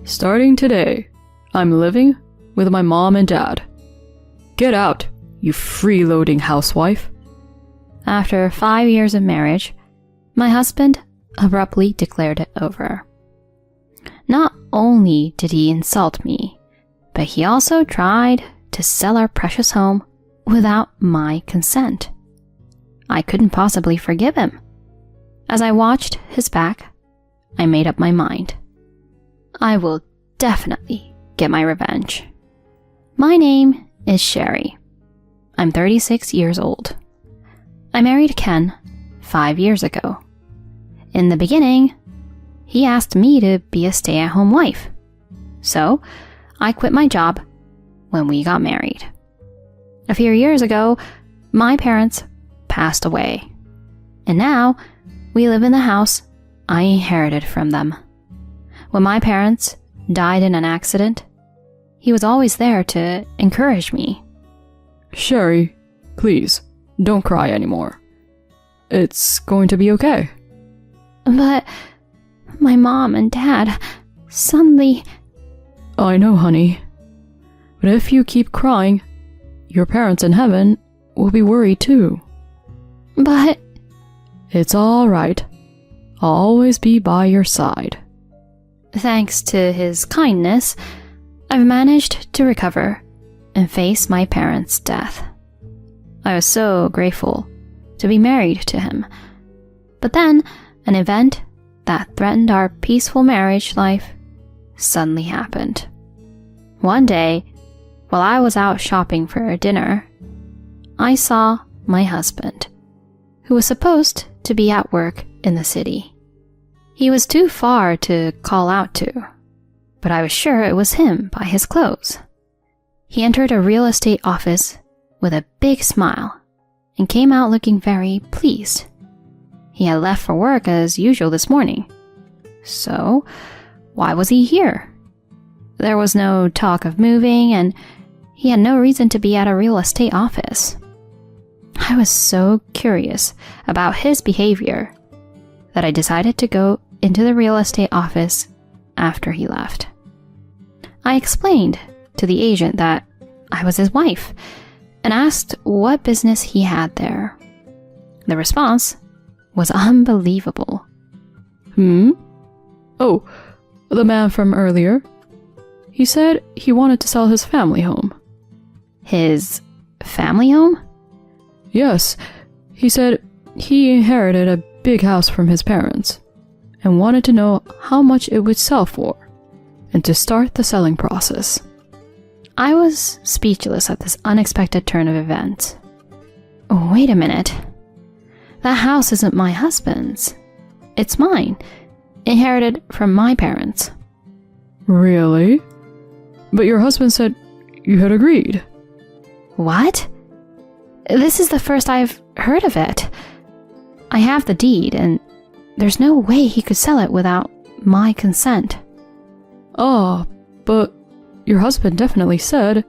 Starting today, I'm living with my mom and dad. Get out, you freeloading housewife. After 5 years of marriage, my husband abruptly declared it over. Not only did he insult me, but he also tried to sell our precious home without my consent. I couldn't possibly forgive him. As I watched his back, I made up my mind. I will definitely get my revenge. My name is Sherry. I'm 36 years old. I married Ken 5 years ago. In the beginning, he asked me to be a stay-at-home wife. So, I quit my job when we got married. A few years ago, my parents passed away. And now, we live in the house I inherited from them. When my parents died in an accident, he was always there to encourage me. Sherry, please, don't cry anymore. It's going to be okay. But my mom and dad suddenly... I know, honey. But if you keep crying, your parents in heaven will be worried too. But... It's all right. I'll always be by your side. Thanks to his kindness, I've managed to recover and face my parents' death. I was so grateful to be married to him. But then, an event that threatened our peaceful marriage life suddenly happened. One day, while I was out shopping for dinner, I saw my husband, who was supposed to be at work in the city. He was too far to call out to, but I was sure it was him by his clothes. He entered a real estate office with a big smile and came out looking very pleased. He had left for work as usual this morning. So, why was he here? There was no talk of moving, and he had no reason to be at a real estate office. I was so curious about his behavior that I decided to go into the real estate office after he left. I explained to the agent that I was his wife and asked what business he had there. The response was unbelievable. Oh, the man from earlier. He said he wanted to sell his family home. His family home? Yes, he said he inherited a big house from his parents and wanted to know how much it would sell for and to start the selling process. I was speechless at this unexpected turn of events. Wait a minute. That house isn't my husband's. It's mine, inherited from my parents. Really? But your husband said you had agreed. What? This is the first I've heard of it. I have the deed, and there's no way he could sell it without my consent. Oh, but your husband definitely said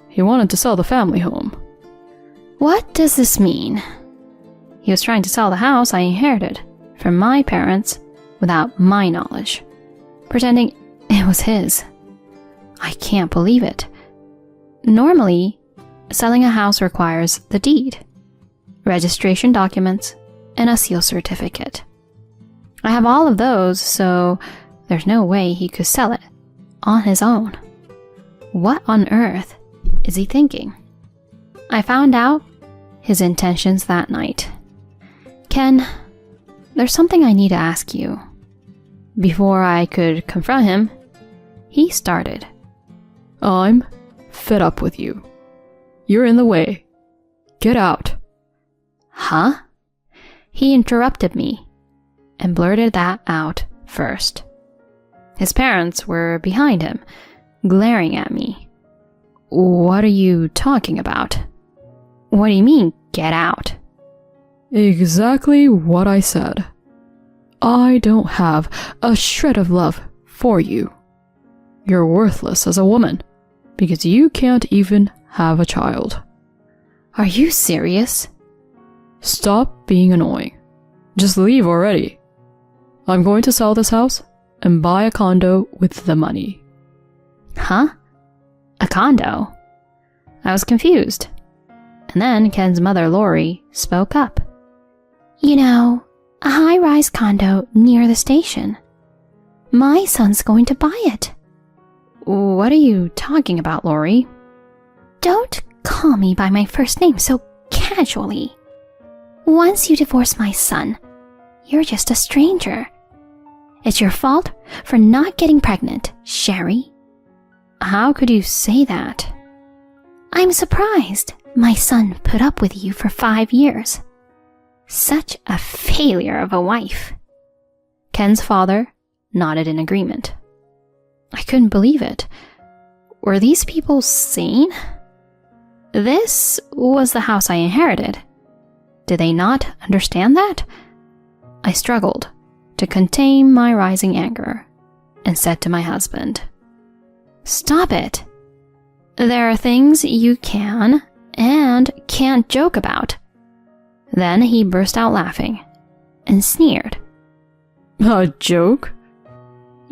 he wanted to sell the family home. What does this mean? He was trying to sell the house I inherited from my parents without my knowledge, pretending it was his. I can't believe it. Normally, selling a house requires the deed, registration documents, and a seal certificate. I have all of those, so there's no way he could sell it on his own. What on earth is he thinking? I found out his intentions that night. Ken, there's something I need to ask you. Before I could confront him, he started. I'm fed up with you. You're in the way. Get out. Huh? He interrupted me and blurted that out first. His parents were behind him, glaring at me. What are you talking about? What do you mean, get out? Exactly what I said. I don't have a shred of love for you. You're worthless as a woman because you can't even have a child. Are you serious? Stop being annoying. Just leave already. I'm going to sell this house and buy a condo with the money. Huh? A condo? I was confused. And then Ken's mother, Lori, spoke up. You know, a high-rise condo near the station. My son's going to buy it. What are you talking about, Lori? Don't call me by my first name so casually. Once you divorce my son, you're just a stranger. It's your fault for not getting pregnant, Sherry. How could you say that? I'm surprised my son put up with you for 5 years. Such a failure of a wife. Ken's father nodded in agreement. I couldn't believe it. Were these people sane? This was the house I inherited. Did they not understand that? I struggled to contain my rising anger and said to my husband, Stop it. There are things you can and can't joke about. Then he burst out laughing and sneered. A joke?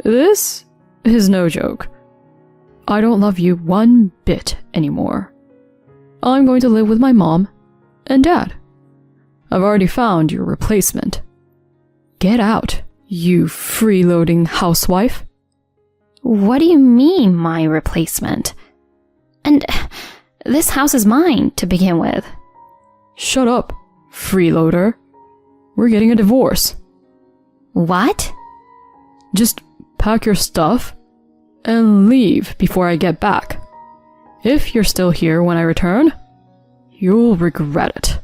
This is no joke. I don't love you one bit anymore. I'm going to live with my mom and dad. I've already found your replacement. Get out, you freeloading housewife. What do you mean, my replacement? And this house is mine to begin with. Shut up, freeloader. We're getting a divorce. What? Just pack your stuff and leave before I get back. If you're still here when I return, you'll regret it.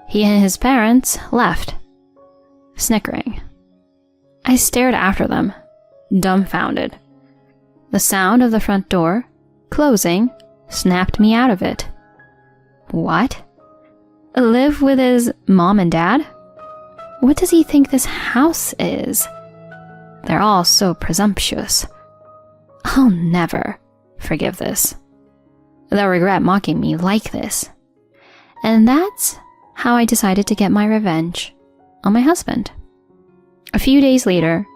He and his parents left, snickering. I stared after them, dumbfounded. The sound of the front door closing snapped me out of it. What? Live with his mom and dad? What does he think this house is? They're all so presumptuous. I'll never forgive this. They'll regret mocking me like this. And that's how I decided to get my revenge on my husband. A few days later,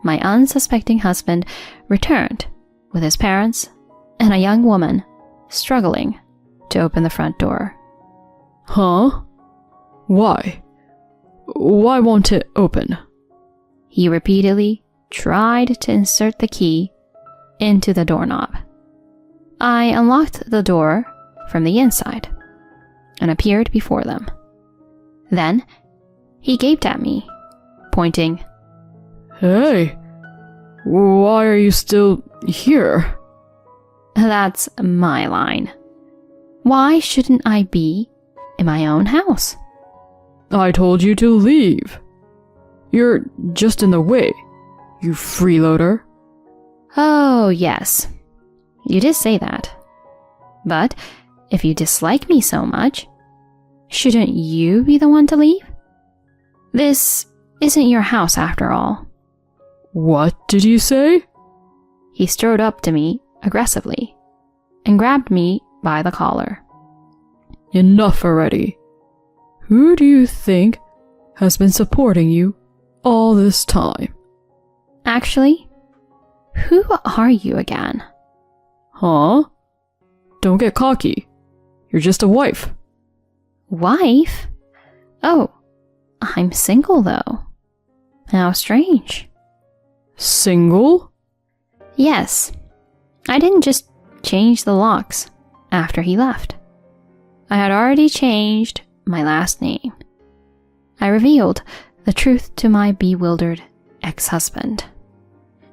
my unsuspecting husband returned with his parents and a young woman struggling to open the front door. Huh? Why? Why won't it open? He repeatedly tried to insert the key into the doorknob. I unlocked the door from the inside and appeared before them. Then he gaped at me, pointing. Hey, why are you still here? That's my line. Why shouldn't I be in my own house? I told you to leave. You're just in the way, you freeloader. Oh, yes. You did say that. But if you dislike me so much, shouldn't you be the one to leave? This isn't your house after all. What did you say? He strode up to me aggressively and grabbed me by the collar. Enough already. Who do you think has been supporting you all this time? Actually, who are you again? Huh? Don't get cocky. You're just a wife. Wife? Oh, I'm single though. How strange. Single? Yes. I didn't just change the locks after he left. I had already changed my last name. I revealed the truth to my bewildered ex-husband.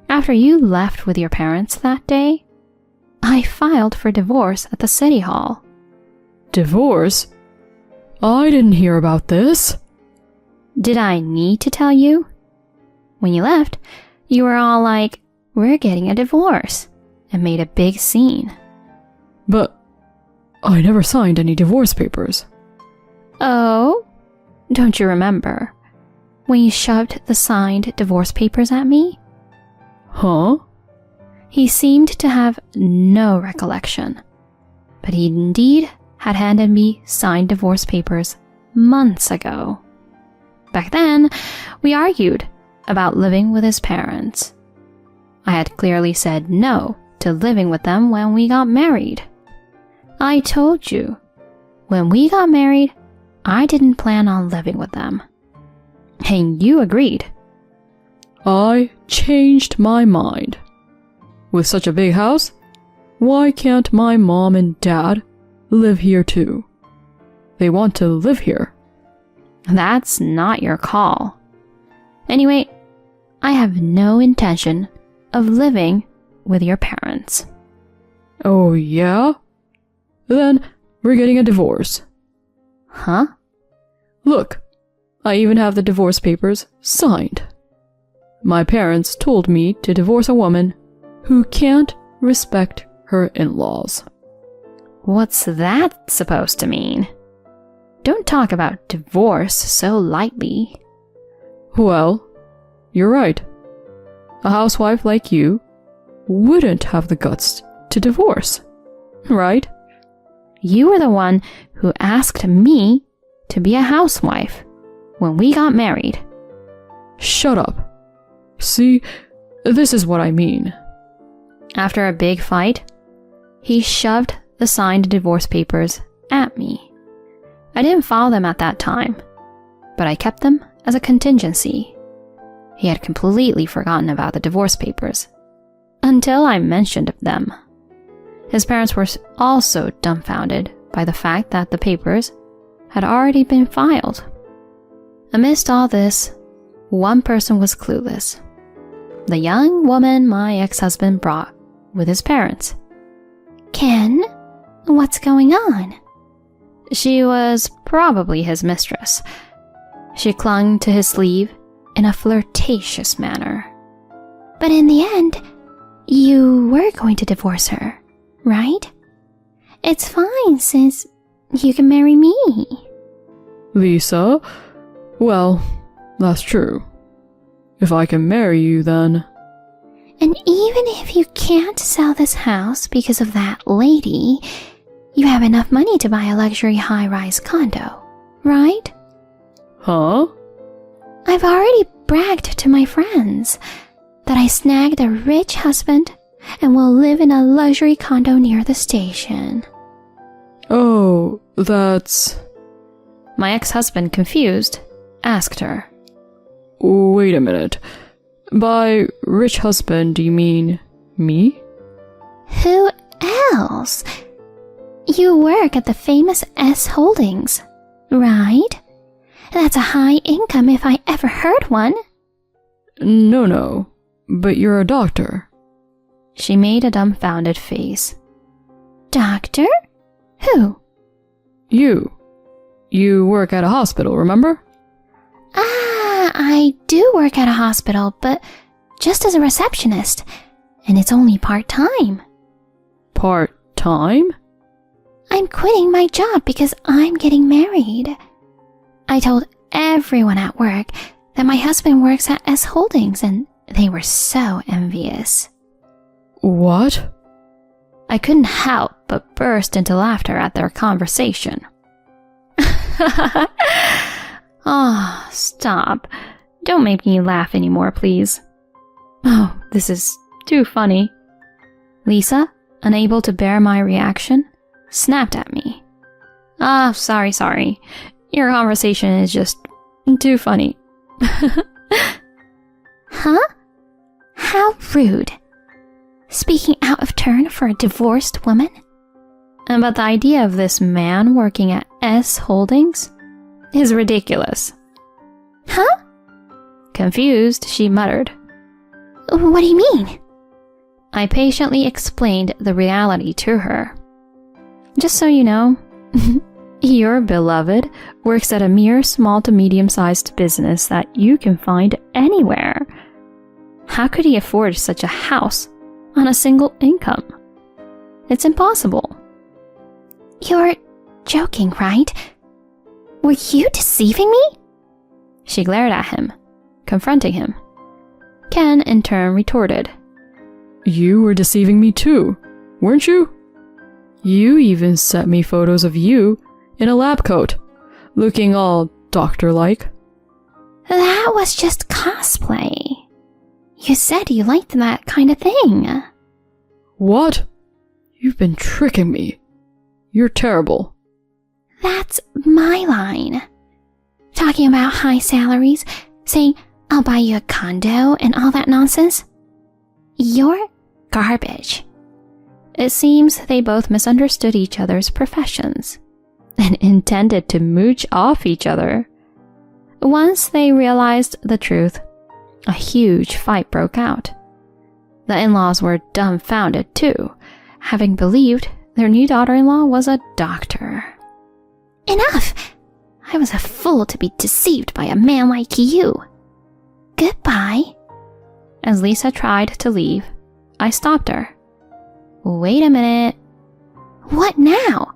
After you left with your parents that day, I filed for divorce at the city hall. Divorce? I didn't hear about this. Did I need to tell you? When you left, you were all like, we're getting a divorce, and made a big scene. But I never signed any divorce papers. Oh? Don't you remember when you shoved the signed divorce papers at me? Huh? He seemed to have no recollection, but he indeed had handed me signed divorce papers months ago. Back then, we argued about living with his parents. I had clearly said no to living with them when we got married. I told you, when we got married, I didn't plan on living with them. And you agreed. I changed my mind. With such a big house, why can't my mom and dad live here too? They want to live here. That's not your call. Anyway, I have no intention of living with your parents. Oh yeah? Then we're getting a divorce. Huh? Look, I even have the divorce papers signed. My parents told me to divorce a woman who can't respect her in-laws. What's that supposed to mean? Don't talk about divorce so lightly. Well, you're right. A housewife like you wouldn't have the guts to divorce, right? You were the one who asked me to be a housewife when we got married. Shut up. See, this is what I mean. After a big fight, he shoved the signed divorce papers at me. I didn't file them at that time, but I kept them as a contingency. He had completely forgotten about the divorce papers until I mentioned them. His parents were also dumbfounded by the fact that the papers had already been filed. Amidst all this, one person was clueless. The young woman my ex-husband brought with his parents. Ken, what's going on? She was probably his mistress. She clung to his sleeve in a flirtatious manner. But in the end, you were going to divorce her, right? It's fine since you can marry me. Lisa? Well, that's true. If I can marry you, then... And even if you can't sell this house because of that lady, you have enough money to buy a luxury high-rise condo, right? Huh? I've already bragged to my friends that I snagged a rich husband and will live in a luxury condo near the station. Oh, that's... My ex-husband, confused, asked her. Wait a minute. By rich husband, do you mean me? Who else? You work at the famous S Holdings, right? That's a high income if I ever heard one. No, but you're a doctor. She made a dumbfounded face. Doctor? Who? You. You work at a hospital, remember? I do work at a hospital, but just as a receptionist, and it's only part-time. Part-time? I'm quitting my job because I'm getting married. I told everyone at work that my husband works at S Holdings, and they were so envious. What? I couldn't help but burst into laughter at their conversation. Oh, stop. Don't make me laugh anymore, please. Oh, this is too funny. Lisa, unable to bear my reaction, snapped at me. Sorry. Your conversation is just too funny. Huh? How rude. Speaking out of turn for a divorced woman? But the idea of this man working at S Holdings is ridiculous. Huh? Confused, she muttered. What do you mean? I patiently explained the reality to her. Just so you know, your beloved works at a mere small to medium-sized business that you can find anywhere. How could he afford such a house on a single income? It's impossible. You're joking, right? Were you deceiving me? She glared at him, confronting him. Ken, in turn, retorted. You were deceiving me too, weren't you? You even sent me photos of you in a lab coat, looking all doctor-like. That was just cosplay. You said you liked that kind of thing. What? You've been tricking me. You're terrible. That's my line. Talking about high salaries, saying I'll buy you a condo and all that nonsense. You're garbage. It seems they both misunderstood each other's professions and intended to mooch off each other. Once they realized the truth, a huge fight broke out. The in-laws were dumbfounded too, having believed their new daughter-in-law was a doctor. Enough! I was a fool to be deceived by a man like you. Goodbye. As Lisa tried to leave, I stopped her. Wait a minute. What now?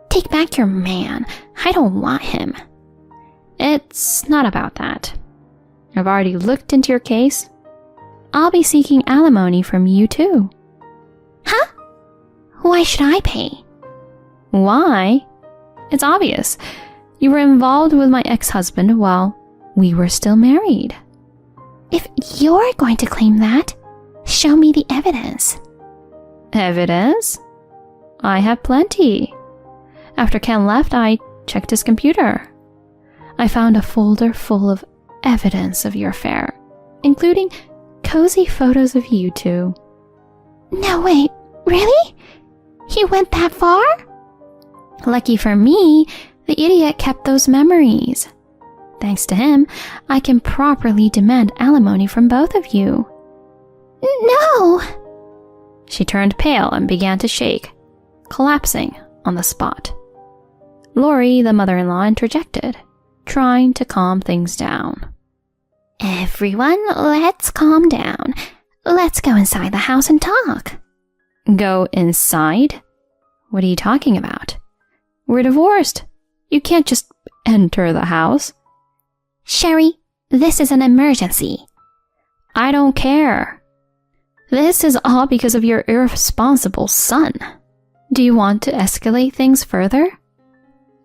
Take back your man. I don't want him. It's not about that. I've already looked into your case. I'll be seeking alimony from you too. Huh? Why should I pay? Why? It's obvious. You were involved with my ex-husband while we were still married. If you're going to claim that, show me the evidence. Evidence? I have plenty. After Ken left, I checked his computer. I found a folder full of evidence of your affair, including cozy photos of you two. No, wait, really? You went that far? Lucky for me, the idiot kept those memories. Thanks to him, I can properly demand alimony from both of you. No! She turned pale and began to shake, collapsing on the spot. Lori, the mother-in-law, interjected, trying to calm things down. Everyone, let's calm down. Let's go inside the house and talk. Go inside? What are you talking about? We're divorced. You can't just enter the house. Sherry, this is an emergency. I don't care. This is all because of your irresponsible son. Do you want to escalate things further?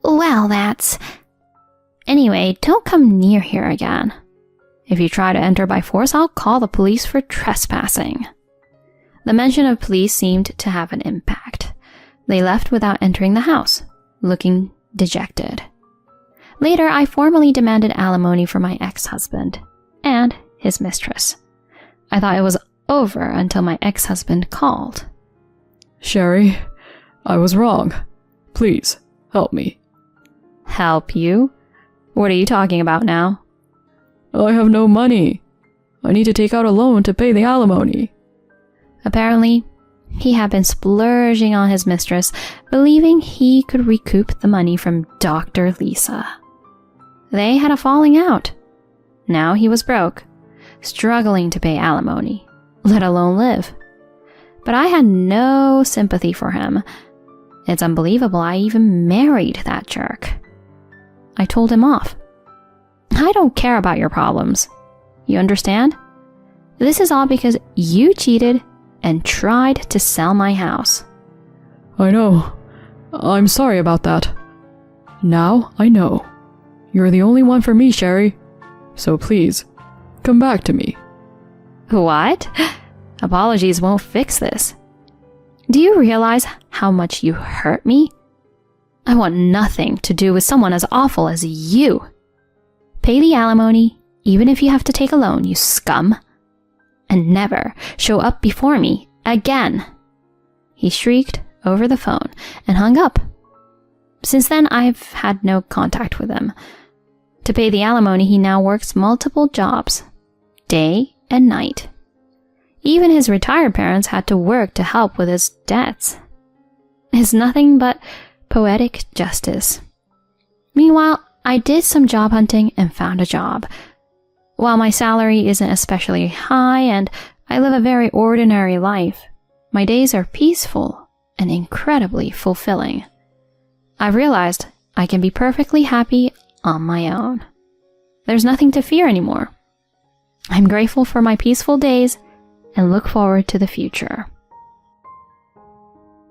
Well, that's... Anyway, don't come near here again. If you try to enter by force, I'll call the police for trespassing. The mention of police seemed to have an impact. They left without entering the house, looking dejected. Later, I formally demanded alimony for my ex-husband and his mistress. I thought it was over until my ex-husband called. Sherry, I was wrong. Please, help me. Help you? What are you talking about now? I have no money. I need to take out a loan to pay the alimony. Apparently, he had been splurging on his mistress, believing he could recoup the money from Dr. Lisa. They had a falling out. Now he was broke, struggling to pay alimony, let alone live. But I had no sympathy for him. It's unbelievable I even married that jerk. I told him off. I don't care about your problems. You understand? This is all because you cheated and tried to sell my house. I know. I'm sorry about that. Now I know. You're the only one for me, Sherry. So please, come back to me. What? Apologies won't fix this. Do you realize how much you hurt me? I want nothing to do with someone as awful as you. Pay the alimony, even if you have to take a loan, you scum. And never show up before me again. He shrieked over the phone and hung up. Since then, I've had no contact with him. To pay the alimony, he now works multiple jobs, day and night. Even his retired parents had to work to help with his debts. It's nothing but poetic justice. Meanwhile, I did some job hunting and found a job. While my salary isn't especially high and I live a very ordinary life, my days are peaceful and incredibly fulfilling. I've realized I can be perfectly happy on my own. There's nothing to fear anymore. I'm grateful for my peaceful days and look forward to the future.